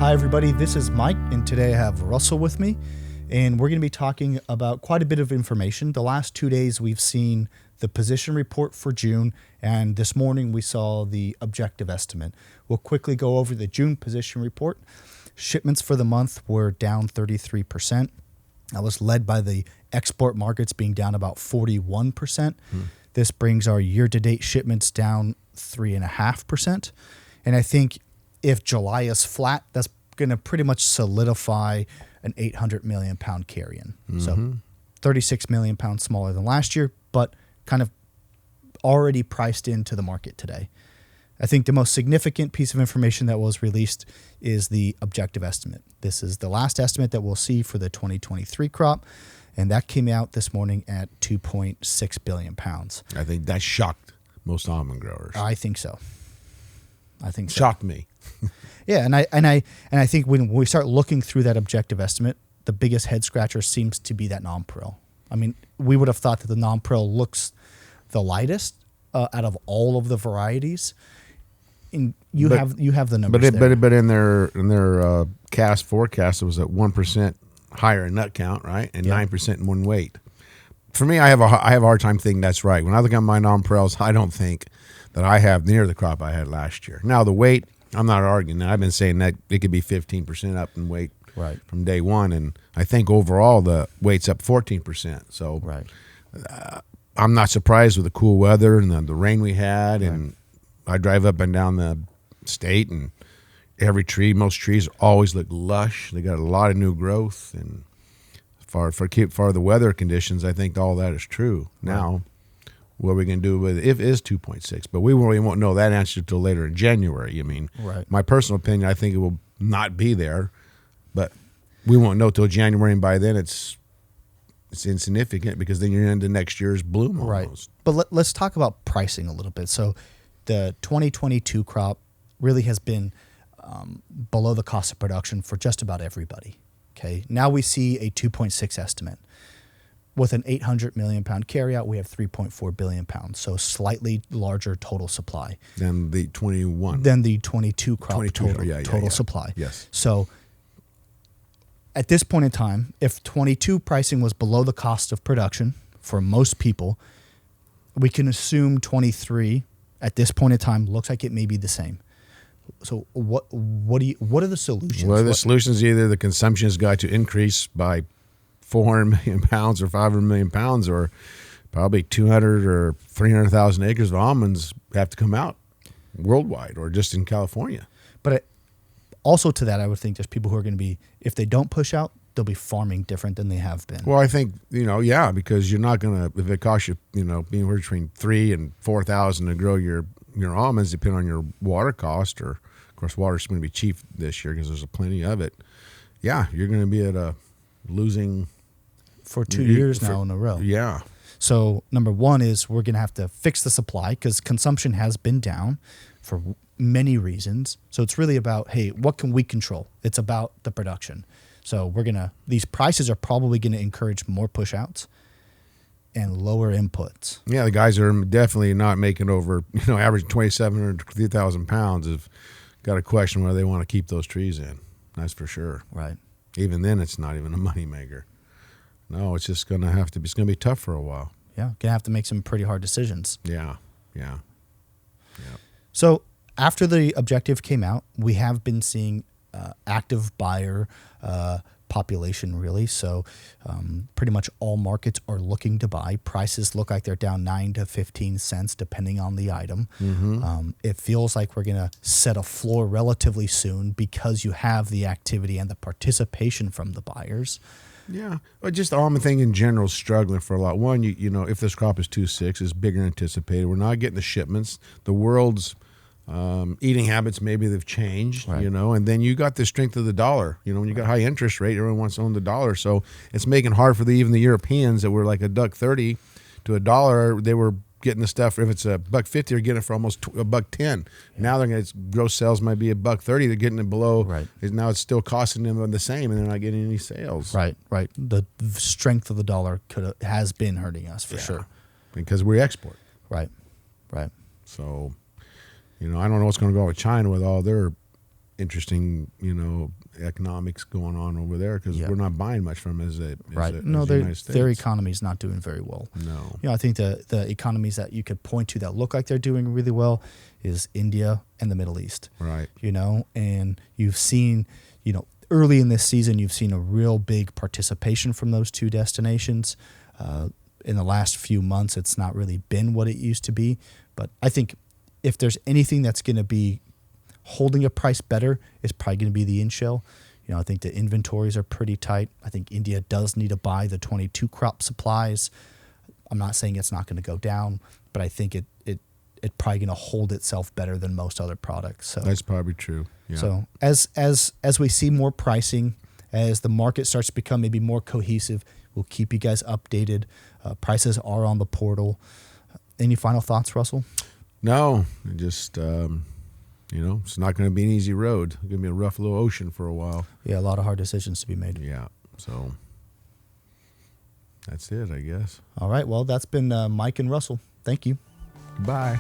Hi, everybody. This is Mike, and today I have Russell with me, and we're going to be talking about quite a bit of information. The last 2 days, we've seen the position report for June, and this morning we saw the objective estimate. We'll quickly go over the June position report. Shipments for the month were down 33%. That was led by the export markets being down about 41%. This brings our year-to-date shipments down 3.5%. And I think if July is flat, that's going to pretty much solidify an 800 million pound carry-in. So 36 million pounds smaller than last year, but kind of already priced into the market today. I think the most significant piece of information that was released is the objective estimate. This is the last estimate that we'll see for the 2023 crop, and that came out this morning at 2.6 billion pounds. I think that shocked most almond growers. I think so. Shocked me. Yeah, and I think when we start looking through that objective estimate, the biggest head scratcher seems to be that non-prill. I mean, we would have thought that the non-prill looks the lightest out of all of the varieties. And you have the numbers there. But in their cast forecast, it was at 1% higher in nut count, right, and 9% in one weight. For me, I have a hard time thinking that's right. When I look at my non-prills, I don't think that I have near the crop I had last year. Now the weight, I'm not arguing. I've been saying that it could be 15% up in weight from day one, and I think overall the weight's up 14%. So I'm not surprised with the cool weather and the rain we had, and I drive up and down the state, and most trees always look lush. They got a lot of new growth, and for the weather conditions, I think all that is true. Now, what are we going to do with it? If it is 2.6, but we really won't know that answer until later in January. I mean, my personal opinion, I think it will not be there, but we won't know till January, and by then it's insignificant because then you're into next year's bloom almost. But let's talk about pricing a little bit. So the 2022 crop really has been below the cost of production for just about everybody. Okay, now we see a 2.6 estimate. With an 800 million pound carryout, we have 3.4 billion pounds, so slightly larger total supply than the 21, than the 22 crop total supply. Yes. So at this point in time, if 22 pricing was below the cost of production for most people, we can assume 23 at this point in time looks like it may be the same. So what are the solutions? Well, the solutions either the consumption has got to increase by 400 million pounds or 500 million pounds, or probably 200 or 300,000 acres of almonds have to come out worldwide or just in California. But also to that, I would think there's people who are going to be, if they don't push out, they'll be farming different than they have been. Well, I think, because you're not going to, if it costs you, being between $3,000 and $4,000 to grow your almonds, depending on your water cost, or of course water's going to be cheap this year because there's plenty of it. Yeah, you're going to be at a losing for 2 years now in a row. Yeah. So number one is we're going to have to fix the supply because consumption has been down for many reasons. So it's really about, hey, what can we control? It's about the production. So these prices are probably going to encourage more push outs and lower inputs. Yeah, the guys are definitely not making over, average 2,700 to 3,000 pounds have got a question whether they want to keep those trees in. That's for sure. Right. Even then, it's not even a moneymaker. No, it's just going to it's going to be tough for a while. Yeah, going to have to make some pretty hard decisions. Yeah. So after the objective came out, we have been seeing active buyer population, really. So pretty much all markets are looking to buy. Prices look like they're down 9 to 15 cents, depending on the item. It feels like we're going to set a floor relatively soon because you have the activity and the participation from the buyers. Yeah, but just the almond thing in general is struggling for a lot. One, if this crop is 2.6, it's bigger than anticipated. We're not getting the shipments. The world's eating habits, maybe they've changed, and then you got the strength of the dollar. When you got high interest rate, everyone wants to own the dollar. So it's making hard for even the Europeans that were like $1.30 to $1. They were getting the stuff, if it's $1.50, they're getting it for almost $1.10. Yeah. Now they're going to, gross sales might be $1.30. They're getting it below. Now it's still costing them the same, and they're not getting any sales. Right. The strength of the dollar has been hurting us for sure. Because we export. Right. So, I don't know what's going to go on with China with all their interesting, economics going on over there because Yeah. we're not buying much from as a Right. as No, the United States. their economy is not doing very well. No. I think the economies that you could point to that look like they're doing really well is India and the Middle East. Right. And you've seen, early in this season, you've seen a real big participation from those two destinations. In the last few months, it's not really been what it used to be. But I think if there's anything that's going to be holding a price better, it's probably going to be the in-shell. I think the inventories are pretty tight. I think India does need to buy the 22 crop supplies. I'm not saying it's not going to go down, but I think it's probably going to hold itself better than most other products. So That's probably true. Yeah. So as we see more pricing, as the market starts to become maybe more cohesive, we'll keep you guys updated. Prices are on the portal. Any final thoughts, Russell? No, just it's not going to be an easy road. It's going to be a rough little ocean for a while. Yeah, a lot of hard decisions to be made. Yeah. So that's it, I guess. All right. Well, that's been Mike and Russell. Thank you. Goodbye.